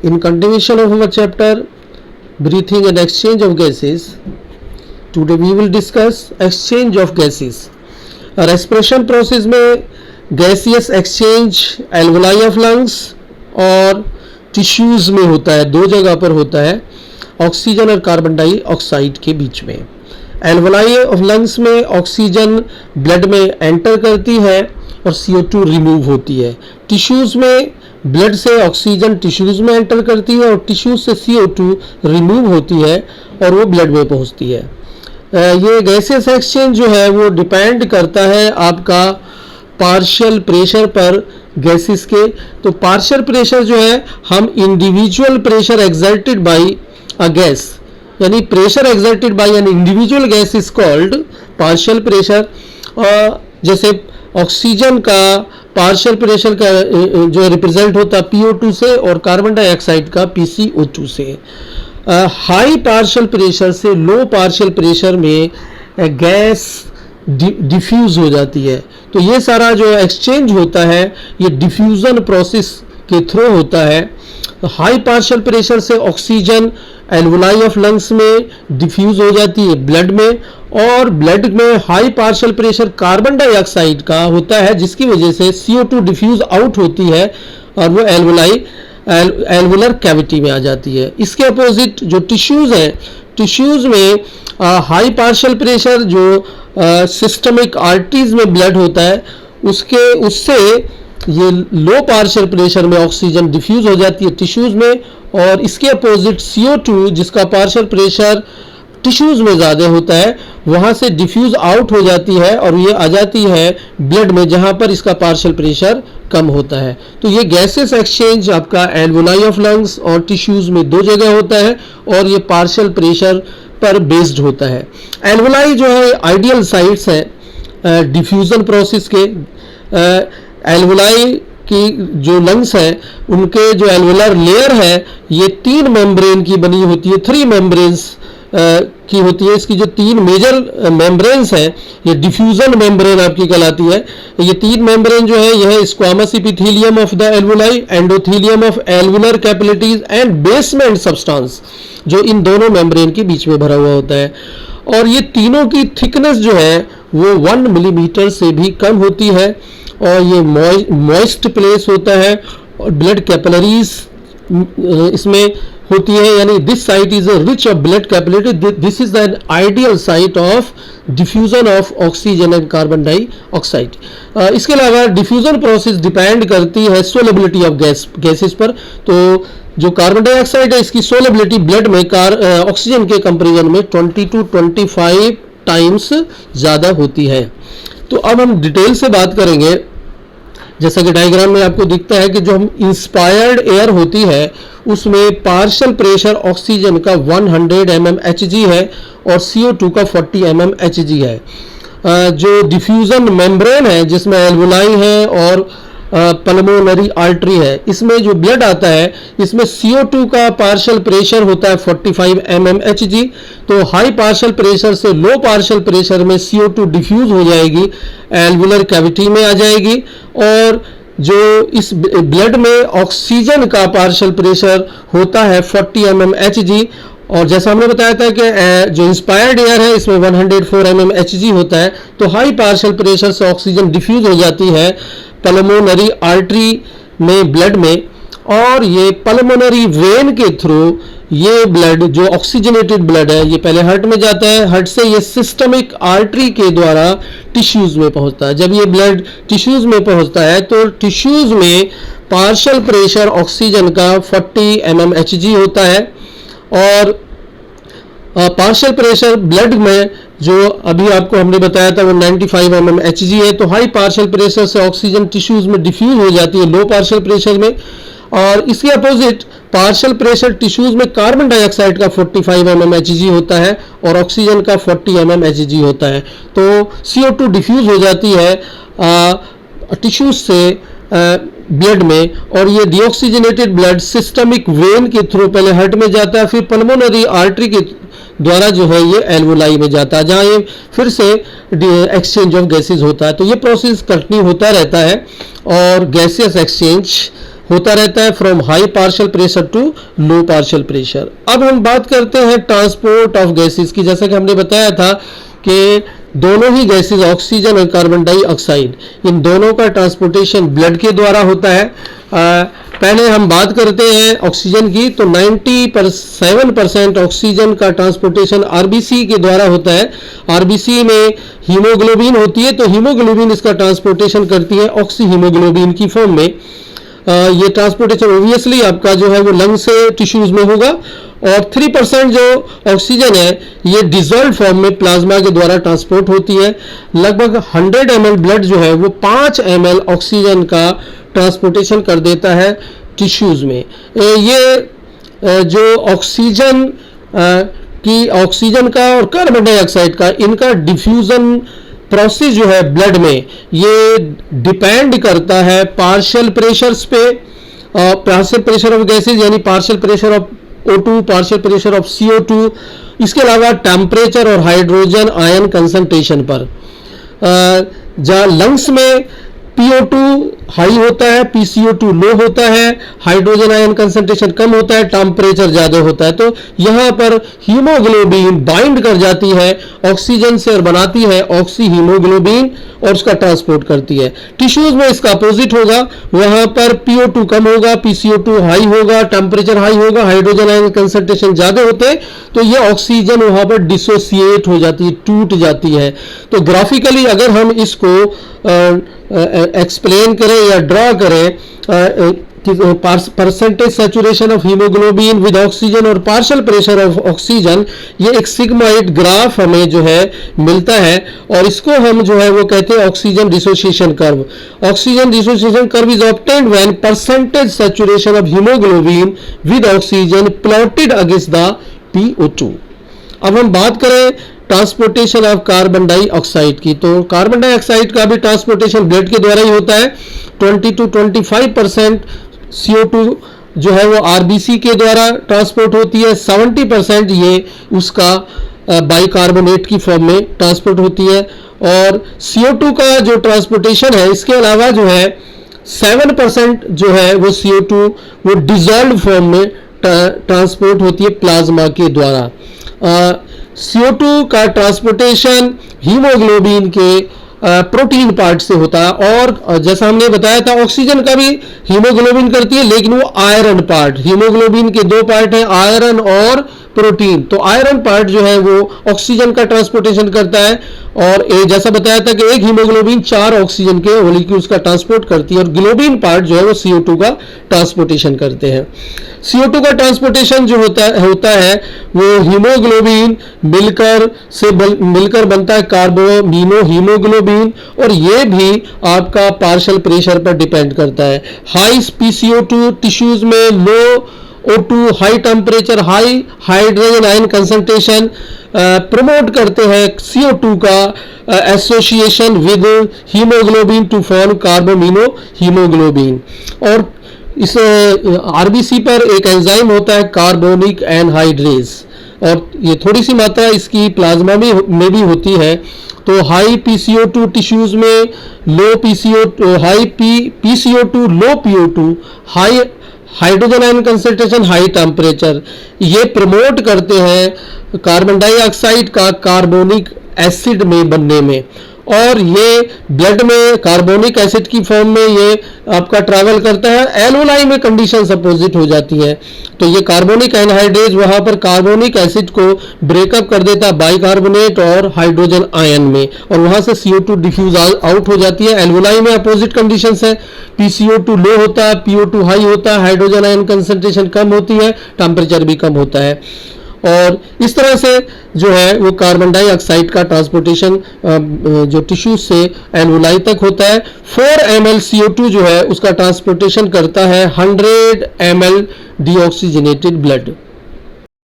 In continuation of our chapter, breathing and exchange of gases, today we will discuss exchange of gases. Respiration process में gaseous exchange alveoli of lungs और tissues में होता है, दो जगह पर होता है, ऑक्सीजन और कार्बन डाइऑक्साइड के बीच में। एल्वोलाई ऑफ लंग्स में ऑक्सीजन ब्लड में एंटर करती है और CO2 रिमूव होती है। टिश्यूज़ में ब्लड से ऑक्सीजन टिश्यूज़ में एंटर करती है और टिश्यूज़ से CO2 रिमूव होती है और वो ब्लड में पहुंचती है। ये गैसेस एक्सचेंज जो है वो डिपेंड करता है आपका पार्शियल प्रेशर पर गैसेस के। तो पार्शियल प्रेशर जो है हम individual pressure exerted by a gas, यानी pressure exerted by an individual gas is called partial pressure. जैसे ऑक्सीजन का पार्शियल प्रेशर का जो रिप्रेजेंट होता है PO2 से और कार्बन डाइऑक्साइड का PCO2 से। हाई पार्शियल प्रेशर से लो पार्शियल प्रेशर में गैस डिफ्यूज हो जाती है। तो ये सारा जो एक्सचेंज होता है ये डिफ्यूजन प्रोसेस के थ्रू होता है। हाई पार्शियल प्रेशर से ऑक्सीजन एल्वोलाई ऑफ लंग्स में डिफ्यूज हो जाती है ब्लड में, और ब्लड में high partial pressure carbon dioxide का होता है जिसकी वजह से CO2 डिफ्यूज आउट होती है और वो एल्वुलर कैविटी में आ जाती है। इसके अपोजिट जो टिश्यूज़ हैं, टिश्यूज़ में हाई पार्शियल प्रेशर जो सिस्टमिक आर्टरीज में ब्लड होता है उससे ये लो पार्शियल प्रेशर में ऑक्सीजन डिफ्यूज हो जाती है टिश्यूज़ में, और इसके अपोजिट CO2 जिसका पार्शियल प्रेशर टिश्यूज़ में ज़्यादा होता है वहाँ से डिफ्यूज़ आउट हो जाती है और ये आ जाती है ब्लड में जहाँ पर इसका पार्शियल प्रेशर कम होता है। तो ये गैसेस एक्सचेंज आपका एल्वोलाई ऑफ लंग्स और टिश्यूज़ में दो जगह होता है और ये पार्शियल प्रेशर पर बेस्ड होता है। एल्वोलाई जो है आइडियल साइट्स है डिफ्यूज़न प्रोसेस के। एल्वोलाई की जो लंग्स है उनके जो एल्वोलर लेयर है ये 3 मेम्ब्रेन की बनी होती है, 3 मेम्ब्रेन्स की होती है। इसकी जो 3 मेजर मेम्ब्रेन्स है ये डिफ्यूजन मेम्ब्रेन आपकी कहलाती है। ये 3 मेम्ब्रेन जो है यह squamous epithelium of the alveoli, endothelium of alveolar capillaries and basement substance जो इन दोनों मेम्ब्रेन के बीच में भरा हुआ होता है। और ये तीनों की थिकनेस जो है वो 1 मिलीमीटर से भी कम होती है और ये मॉइस्ट प्लेस होता है और ब्लड कैपिलरीज इसमें होती है, यानी this site is rich of blood capillary. This is the ideal site of diffusion of oxygen and carbon dioxide. इसके अलावा डिफ्यूजन प्रोसेस डिपेंड करती है सोलेबिलिटी ऑफ गैसेस पर। तो जो कार्बन डाइऑक्साइड है इसकी सोलेबिलिटी ब्लड में ऑक्सीजन के कंपेरिजन में 20 to 25 टाइम्स ज़्यादा होती है। तो अब हम डिटेल से बात करेंगे। जैसा कि डायग्राम में आपको दिखता है कि जो हम इंस्पायर्ड एयर होती है उसमें पार्शियल प्रेशर ऑक्सीजन का 100 mmHg है और CO2 का 40 mmHg है। जो डिफ्यूजन मेम्ब्रेन है जिसमें एल्वोलाई है और पल्मोनरी आर्टरी है, इसमें जो ब्लड आता है इसमें CO2 का पार्शियल प्रेशर होता है 45 mmHg। तो हाई पार्शियल प्रेशर से लो पार्शियल प्रेशर में CO2 डिफ्यूज हो जाएगी, एल्वुलर कैविटी में आ जाएगी, और जो इस ब्लड में ऑक्सीजन का पार्शियल प्रेशर होता है 40 mmHg। और जैसा हमने बताया था कि जो इंस्पायर्ड एयर है इसमें 104 mmHg होता है। तो हाई पार्शियल प्रेशर से ऑक्सीजन डिफ्यूज हो जाती है पल्मोनरी आर्टरी में ब्लड में, और ये पल्मोनरी वेन के थ्रू ये ब्लड जो ऑक्सीजनेटेड ब्लड है ये पहले हार्ट में जाता है, हार्ट से ये सिस्टमिक आर्टरी के द्वारा टिश्यूज़ में पहुंचता है। जब ये ब्लड टिश्यूज़ में पहुंचता है तो टिश्यूज़ में पार्शियल प्रेशर ऑक्सीजन का 40 mmHg होता है, और पार्शियल प्रेशर ब्लड में जो अभी आपको हमने बताया था वो 95 mmHg है। तो हाई पार्शियल प्रेशर से ऑक्सीजन टिश्यूज़ में डिफ्यूज हो जाती है लो पार्शियल प्रेशर में, और इसके अपोजिट पार्शियल प्रेशर टिश्यूज़ में कार्बन डाइऑक्साइड का 45 mmHg होता है और ऑक्सीजन का 40 mmHg होता है। तो CO2 डिफ्यूज हो जाती है टिश्यूज से ब्लड में, और ये डीऑक्सीजनेटेड ब्लड सिस्टमिक वेन के थ्रू पहले हार्ट में जाता है, फिर पल्मोनरी आर्टरी के द्वारा जो है ये एल्वोलाई में जाता है जहाँ ये फिर से एक्सचेंज ऑफ गैसेस होता है। तो ये प्रोसेस कंटिन्यू होता रहता है और गैसियस एक्सचेंज होता रहता है from high partial pressure to low partial pressure. अब हम बात करते हैं ट्रांसपोर्ट ऑफ गैसेस की। जैसा कि हमने बताया था कि दोनों ही गैसेस ऑक्सीजन और कार्बन डाइऑक्साइड, इन दोनों का ट्रांसपोर्टेशन ब्लड के द्वारा होता है। पहले हम बात करते हैं ऑक्सीजन की, तो 97% ऑक्सीजन का ट्रांसपोर्टेशन आरबीसी के द्वारा होता है। आरबीसी में हीमोग्लोबिन होती है, तो हीमोग्लोबिन इसका ट्रांसपोर्टेशन करती है ऑक्सी हीमोग्लोबिन की फॉर्म में। ये ट्रांसपोर्टेशन ओबियसली आपका जो है वो लंग से टिश्यूज में होगा। और 3% जो ऑक्सीजन है ये डिजोल्व फॉर्म में प्लाज्मा के द्वारा ट्रांसपोर्ट होती है। लगभग 100 ml ब्लड जो है वो 5 ml ऑक्सीजन का ट्रांसपोर्टेशन कर देता है टिश्यूज में। ये जो ऑक्सीजन की ऑक्सीजन का और कार्बन डाइऑक्साइड का इनका डिफ्यूजन प्रोसेस जो है ब्लड में, ये डिपेंड करता है पार्शियल प्रेशर्स पे, पार्शियल प्रेशर ऑफ गैसेज यानी partial pressure of O2, partial pressure of CO2, इसके अलावा टेम्परेचर और हाइड्रोजन आयन कंसंट्रेशन पर। जहाँ लंग्स में PO2 हाई होता है, PCO2 लो होता है, हाइड्रोजन आयन कंसंट्रेशन कम होता है, टेम्परेचर ज़्यादा होता है, तो यहाँ पर हीमोग्लोबिन बाइंड कर जाती है ऑक्सीजन से और बनाती है ऑक्सी हीमोग्लोबिन और उसका ट्रांसपोर्ट करती है। टिश्यूज में इसका अपोजिट होगा, वहाँ पर PO2 कम होगा, PCO2 हाई होगा, टेम्परेचर हाई होगा, हाइड्रोजन आयन कंसंट्रेशन ज़्यादा होते हैं, तो ये ऑक्सीजन वहाँ पर डिसोसिएट हो जाती है, टूट जाती है। तो ग्राफिकली अगर हम इसको एक्सप्लेन करें या ड्रॉ करें percentage saturation of haemoglobin with oxygen और पार्शियल प्रेशर ऑफ ऑक्सीजन, ये एक सिग्माइड ग्राफ हमें जो है मिलता है और इसको हम जो है वो कहते हैं oxygen dissociation curve. Oxygen dissociation curve is obtained when percentage saturation of haemoglobin with oxygen plotted against the PO2। अब हम बात करें ट्रांसपोर्टेशन ऑफ कार्बन डाइऑक्साइड की, तो कार्बन डाइऑक्साइड का भी ट्रांसपोर्टेशन ब्लड के द्वारा ही होता है। 20 to 25% CO2 जो है वो आरबीसी के द्वारा ट्रांसपोर्ट होती है, 70% ये उसका बाइकार्बोनेट की फॉर्म में ट्रांसपोर्ट होती है। और CO2 का जो ट्रांसपोर्टेशन है, इसके अलावा जो है 7% जो है वो CO2 वो डिजॉल्व फॉर्म में ट्रांसपोर्ट होती है प्लाज्मा के द्वारा। CO2 का ट्रांसपोर्टेशन हीमोग्लोबिन के प्रोटीन पार्ट से होता है और जैसा हमने बताया था ऑक्सीजन का भी हीमोग्लोबिन करती है, लेकिन वो आयरन पार्ट, हीमोग्लोबिन के दो पार्ट है आयरन और प्रोटीन, तो आयरन पार्ट जो है वो ऑक्सीजन का ट्रांसपोर्टेशन करता है। और जैसा बताया था कि एक हीमोग्लोबिन 4 ऑक्सीजन के मोलिक्यूल्स का ट्रांसपोर्ट करती है और ग्लोबिन पार्ट जो है वो CO2 का ट्रांसपोर्टेशन करते हैं। CO2 का ट्रांसपोर्टेशन जो होता है वो हीमोग्लोबिन मिलकर बनता है कार्बोमिनो हीमोग्लोबिन, और ये भी आपका पार्शियल प्रेशर पर डिपेंड करता है। हाई PCO2 टिश्यूज में, low O2, high temperature, high hydrogen ion concentration promote करते हैं CO2 का association with haemoglobin to form carbamino haemoglobin. और इस आरबीसी पर एक एंजाइम होता है कार्बोनिक एनहाइड्रेज, और ये थोड़ी सी मात्रा इसकी प्लाज्मा में भी होती है। तो हाई PCO2 टिश्यूज में, लो PCO2 लो PO2, high hydrogen ion concentration, high temperature, ये प्रमोट करते हैं कार्बन डाइऑक्साइड का कार्बोनिक एसिड में बनने में, और ये ब्लड में कार्बोनिक एसिड की फॉर्म में ये आपका ट्रैवल करता है। एल्वोलाई में कंडीशंस अपोजिट हो जाती है, तो ये कार्बोनिक एनहाइड्रेज वहां पर कार्बोनिक एसिड को ब्रेकअप कर देता है बाइकार्बोनेट और हाइड्रोजन आयन में, और वहां से CO2 डिफ्यूज आउट हो जाती है। एल्वोलाई में अपोजिट कंडीशंस है, PCO2 लो होता है, PO2 हाई होता है, हाइड्रोजन आयन कंसंट्रेशन कम होती है, टेम्परेचर भी कम होता है। और इस तरह से जो है वो कार्बन डाइऑक्साइड का ट्रांसपोर्टेशन जो टिश्यू से एल्वोलाई तक होता है। 4 ml CO2 जो है उसका ट्रांसपोर्टेशन करता है 100 ml डीऑक्सीजनेटेड ब्लड।